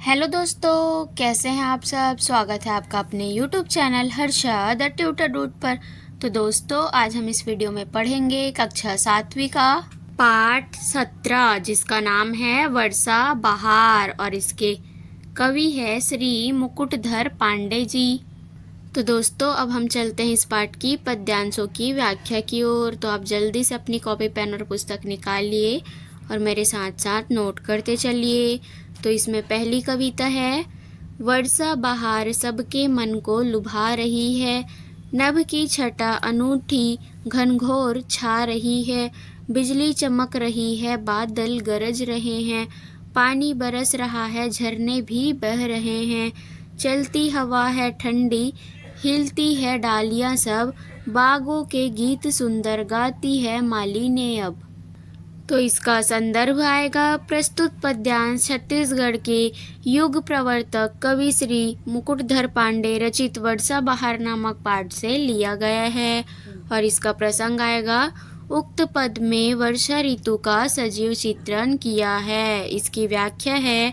Hello दोस्तों, कैसे हैं आप सब। स्वागत है आपका अपने YouTube channel Harsha the tutor route पर। तो दोस्तों, आज हम इस वीडियो में पढ़ेंगे कक्षा 7वीं का पाठ 17, जिसका नाम है वर्षा बहार, और इसके कवि है श्री मुकुटधर पांडे जी। तो दोस्तों, अब हम चलते हैं इस पाठ की पद्यांशों की व्याख्या की ओर। तो आप जल्दी से अपनी कॉपी पेन और पुस्तक निकालिए और मेरे साथ साथ नोट करते चलिए। तो इसमें पहली कविता है, वर्षा बहार सबके मन को लुभा रही है, नभ की छटा अनूठी घनघोर छा रही है, बिजली चमक रही है, बादल गरज रहे हैं, पानी बरस रहा है, झरने भी बह रहे हैं, चलती हवा है ठंडी, हिलती है डालियां सब, बागों के गीत सुंदर गाती है मालिनी अब। तो इसका संदर्भ आएगा, प्रस्तुत पद्यांश छत्तीसगढ़ के युग प्रवर्तक कवि श्री मुकुटधर पांडे रचित वर्षा बहार नामक पाठ से लिया गया है। और इसका प्रसंग आएगा, उक्त पद में वर्षा ऋतु का सजीव चित्रण किया है। इसकी व्याख्या है,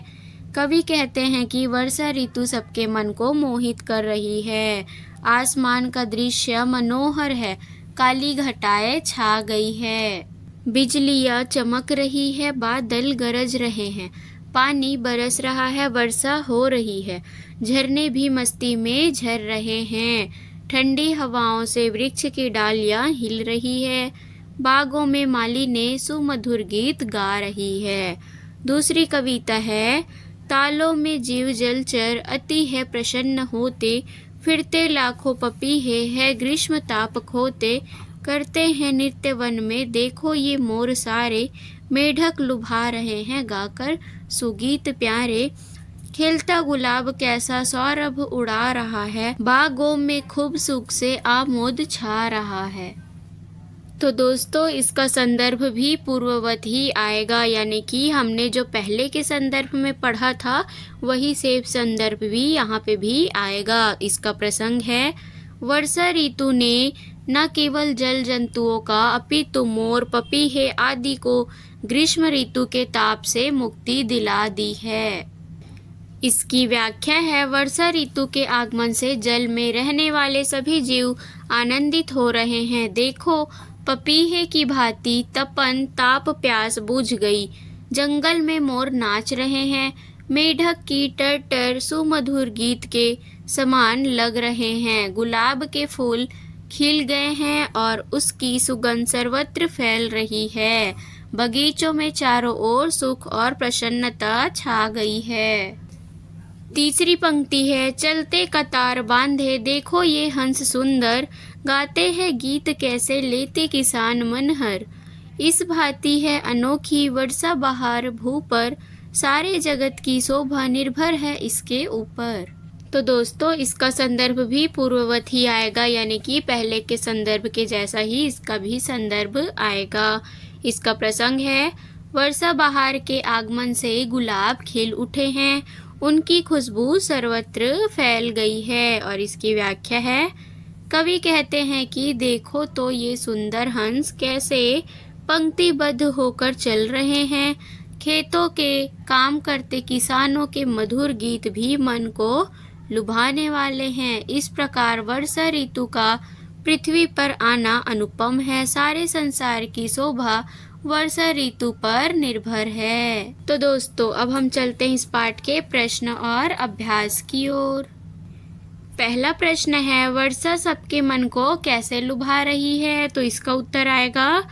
कवि कहते हैं कि वर्षा ऋतु सबके मन को मोहित कर रही है। आसमान का दृश्य मनोहर है, काली घटाएं छा गई है, बिजलियां चमक रही है, बादल गरज रहे हैं, पानी बरस रहा है, वर्षा हो रही है, झरने भी मस्ती में झर रहे हैं, ठंडी हवाओं से वृक्ष की डालियां हिल रही है, बागों में माली ने सुमधुर गीत गा रही है। दूसरी कविता है, तालों में जीव जलचर अति है प्रसन्न होते, फिरते लाखों पपीहे है ग्रीष्म ताप खोते, करते हैं नृत्य वन में देखो ये मोर सारे, मेढक लुभा रहे हैं गाकर सुगीत प्यारे, खिलता गुलाब कैसा सौरभ उड़ा रहा है, बागों में खूब सुख से आमोद छा रहा है। तो दोस्तों, इसका संदर्भ भी पूर्ववत ही आएगा, यानी कि हमने जो पहले के संदर्भ में पढ़ा था वही सेम संदर्भ भी यहाँ पे भी आएगा। इसका प्रसंग है, वर्षा ऋतु ने न केवल जल जंतुओं का अपितु मोर पपीहे आदि को ग्रीष्म ऋतु के ताप से मुक्ति दिला दी है। इसकी व्याख्या है, वर्षा ऋतु के आगमन से जल में रहने वाले सभी जीव आनंदित हो रहे हैं। देखो, पपीहे की भांति तपन ताप प्यास बुझ गई, जंगल में मोर नाच रहे हैं, मेढक की टर टर सुमधुर गीत के समान लग रहे हैं, गुलाब के फूल खिल गए हैं और उसकी सुगंध सर्वत्र फैल रही है, बगीचों में चारों ओर सुख और प्रसन्नता छा गई है। तीसरी पंक्ति है, चलते कतार बांधे देखो ये हंस सुंदर, गाते हैं गीत कैसे लेते किसान मनहर, इस भांति है अनोखी वर्षा बहार भू पर, सारे जगत की शोभा निर्भर है इसके ऊपर। तो दोस्तों, इसका संदर्भ भी पूर्ववत ही आएगा, यानी कि पहले के संदर्भ के जैसा ही इसका भी संदर्भ आएगा। इसका प्रसंग है, वर्षा बहार के आगमन से गुलाब खिल उठे हैं, उनकी खुशबू सर्वत्र फैल गई है। और इसकी व्याख्या है, कवि कहते हैं कि देखो तो ये सुंदर हंस कैसे पंक्तिबद्ध होकर चल रहे हैं, खेतों के काम करते किसानों के मधुर गीत भी मन को लुभाने वाले हैं। इस प्रकार वर्षा ऋतु का पृथ्वी पर आना अनुपम है, सारे संसार की शोभा वर्षा ऋतु पर निर्भर है। तो दोस्तों, अब हम चलते हैं इस पाठ के प्रश्न और अभ्यास की ओर। पहला प्रश्न है, वर्षा सबके मन को कैसे लुभा रही है। तो इसका उत्तर आएगा,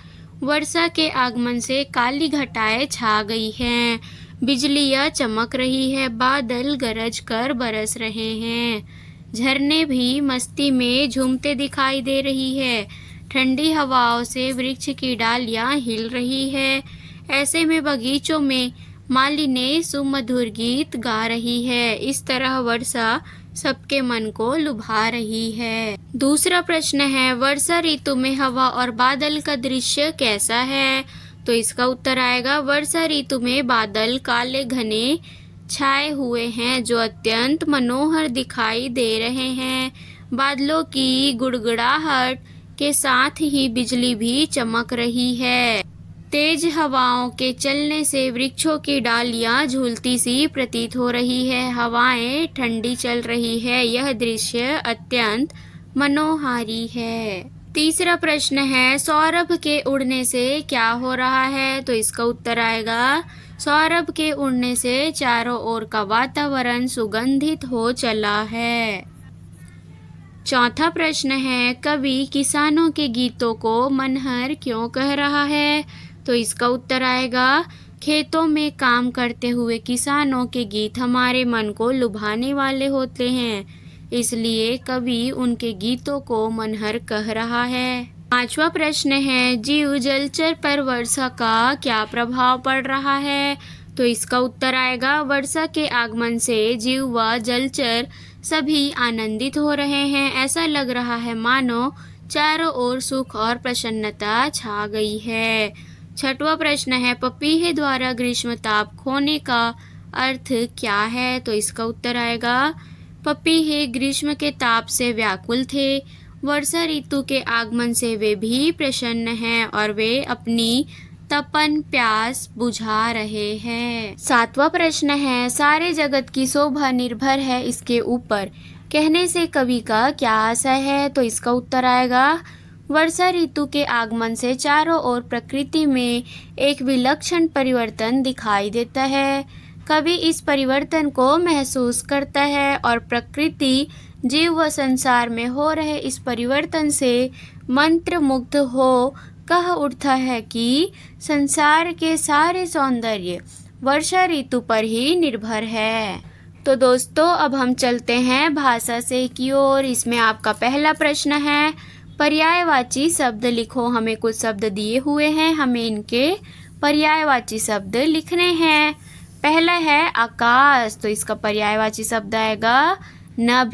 वर्षा के आगमन से काली घटाएं छा गई हैं, बिजलियां चमक रही है, बादल गरज कर बरस रहे हैं, झरने भी मस्ती में झूमते दिखाई दे रही है, ठंडी हवाओं से वृक्ष की डालियां हिल रही है, ऐसे में बगीचों में मालिनी सुमधुर गीत गा रही है। इस तरह वर्षा सबके मन को लुभा रही है। दूसरा प्रश्न है, वर्षा ऋतु में हवा और बादल का दृश्य कैसा है। तो इसका उत्तर आएगा, वर्षा ऋतु में बादल काले घने छाए हुए हैं जो अत्यंत मनोहर दिखाई दे रहे हैं, बादलों की गुड़गुड़ाहट के साथ ही बिजली भी चमक रही है। तेज हवाओं के चलने से वृक्षों की डालियां झूलती सी प्रतीत हो रही है। हवाएं ठंडी चल रही है। यह दृश्य अत्यंत मनोहारी है। तीसरा प्रश्न है, सौरभ के उड़ने से क्या हो रहा है? तो इसका उत्तर आएगा, सौरभ के उड़ने से चारों ओर का वातावरण सुगंधित हो चला है। चौथा प्रश्न है, कवि किसानों के गीतों को मनहर क्यों कह रहा है? तो इसका उत्तर आएगा, खेतों में काम करते हुए किसानों के गीत हमारे मन को लुभाने वाले होते हैं, इसलिए कवि उनके गीतों को मनहर कह रहा है। पांचवा प्रश्न है, जीव जलचर पर वर्षा का क्या प्रभाव पड़ रहा है? तो इसका उत्तर आएगा, वर्षा के आगमन से जीव व जलचर सभी आनंदित हो रहे हैं। ऐसा लग रहा है मानो चारों ओर सुख और प्रसन्नता छा गई है। छठवां प्रश्न है, पपीहे द्वारा ग्रीष्म ताप खोने का अर्थ क्या है? तो इसका उत्तर आएगा, पपीहे ग्रीष्म के ताप से व्याकुल थे। वर्षा ऋतु के आगमन से वे भी प्रसन्न हैं और वे अपनी तपन प्यास बुझा रहे हैं। सातवां प्रश्न है, सारे जगत की शोभा निर्भर है इसके ऊपर, कहने से कवि का क्या आशय है? तो इसका उत्तर आएगा, वर्षा ऋतु के आगमन से चारों ओर प्रकृति में एक विलक्षण परिवर्तन दिखाई देता है। कवि इस परिवर्तन को महसूस करता है और प्रकृति, जीव व संसार में हो रहे इस परिवर्तन से मंत्रमुग्ध हो कह उठता है कि संसार के सारे सौंदर्य वर्षा ऋतु पर ही निर्भर है। तो दोस्तों, अब हम चलते हैं भाषा से की ओर। इसमें आपका पहला प्रश्न है, पर्यायवाची शब्द लिखो। हमें कुछ शब्द दिए हुए हैं, हमें इनके पर्यायवाची शब्द लिखने हैं। पहला है आकाश, तो इसका पर्यायवाची शब्द आएगा नभ,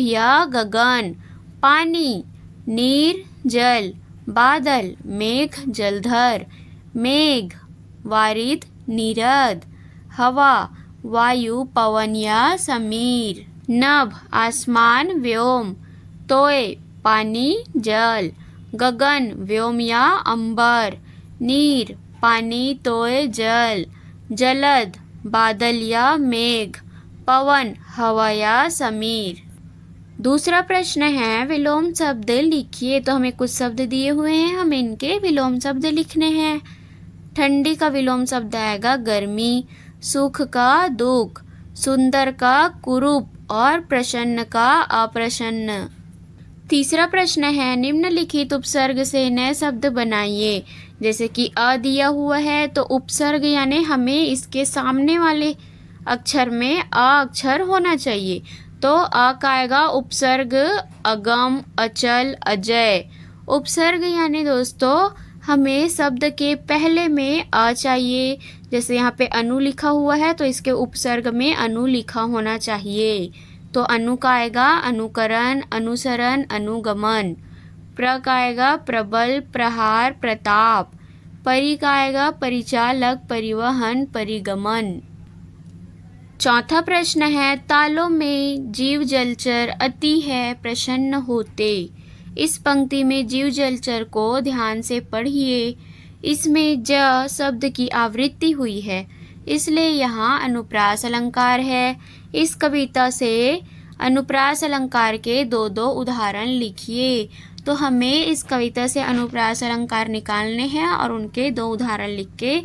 गगन। पानी, नीर, जल। बादल, मेघ, जलधर। मेघ, वारिद, नीरद। हवा, वायु, पवन या समीर। नभ, आसमान, व्योम। तोय, पानी, जल। गगन, व्योम या अंबर। नीर, पानी, तोय, जल। जलद, बादल या मेघ। पवन, हवा या समीर। दूसरा प्रश्न है, विलोम शब्द लिखिए। तो हमें कुछ शब्द दिए हुए हैं, हमें इनके विलोम शब्द लिखने हैं। ठंडी का विलोम शब्द आएगा गर्मी। सुख का दुख। सुंदर का कुरूप और प्रसन्न का अप्रसन्न। तीसरा प्रश्न है, निम्नलिखित उपसर्ग से नए शब्द बनाइए। जैसे कि अ दिया हुआ है, तो उपसर्ग यानी हमें इसके सामने वाले अक्षर में अ अक्षर होना चाहिए। तो अ का आएगा उपसर्ग अगम, अचल, अजय। उपसर्ग यानी दोस्तों हमें शब्द के पहले में अ चाहिए। जैसे यहाँ पे अनु लिखा हुआ है, तो इसके उपसर्ग में अनु लिखा होना चाहिए। तो अनु का आएगा अनुकरण, अनुसरण, अनुगमन। प्र का आएगा प्रबल, प्रहार, प्रताप। परि का आएगा परिचालक, परिवहन, परिगमन। चौथा प्रश्न है, तालों में जीव जलचर अति है प्रसन्न होते। इस पंक्ति में जीव जलचर को ध्यान से पढ़िए। इसमें ज शब्द की आवृत्ति हुई है, इसलिए यहाँ अनुप्रास अलंकार है। इस कविता से अनुप्रास अलंकार के दो दो उदाहरण लिखिए। तो हमें इस कविता से अनुप्रास अलंकार निकालने हैं और उनके दो उदाहरण लिख के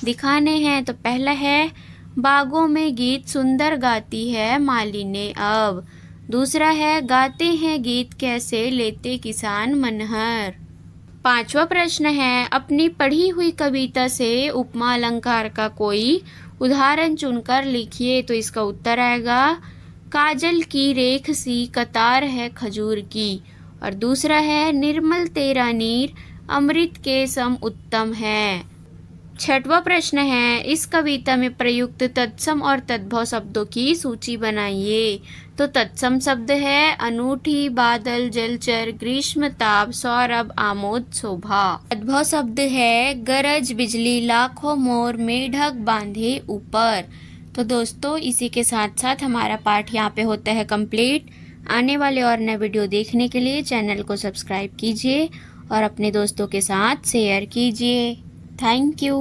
दिखाने हैं। तो पहला है, बागों में गीत सुंदर गाती है मालिनी अब। दूसरा है, गाते हैं गीत कैसे लेते किसान मनहर। पांचवा प्रश्न है, अपनी पढ़ी हुई कविता से उपमा अलंकार का कोई उदाहरण चुनकर लिखिए। तो इसका उत्तर आएगा, काजल की रेख सी कतार है खजूर की। और दूसरा है, निर्मल तेरा नीर अमृत के सम उत्तम है। छठवां प्रश्न है, इस कविता में प्रयुक्त तत्सम और तद्भव शब्दों की सूची बनाइए। तो तत्सम शब्द है अनूठी, बादल, जलचर, ग्रीष्म ताप, सौरभ, आमोद, शोभा। तद्भव शब्द है गरज, बिजली, लाखों मोर, मेढक बांधे ऊपर। तो दोस्तों, इसी के साथ साथ हमारा पाठ यहाँ पे होता है कंप्लीट। आने वाले और नए वीडियो देखने के लिए चैनल को सब्सक्राइब कीजिए और अपने दोस्तों के साथ शेयर कीजिए। Thank you.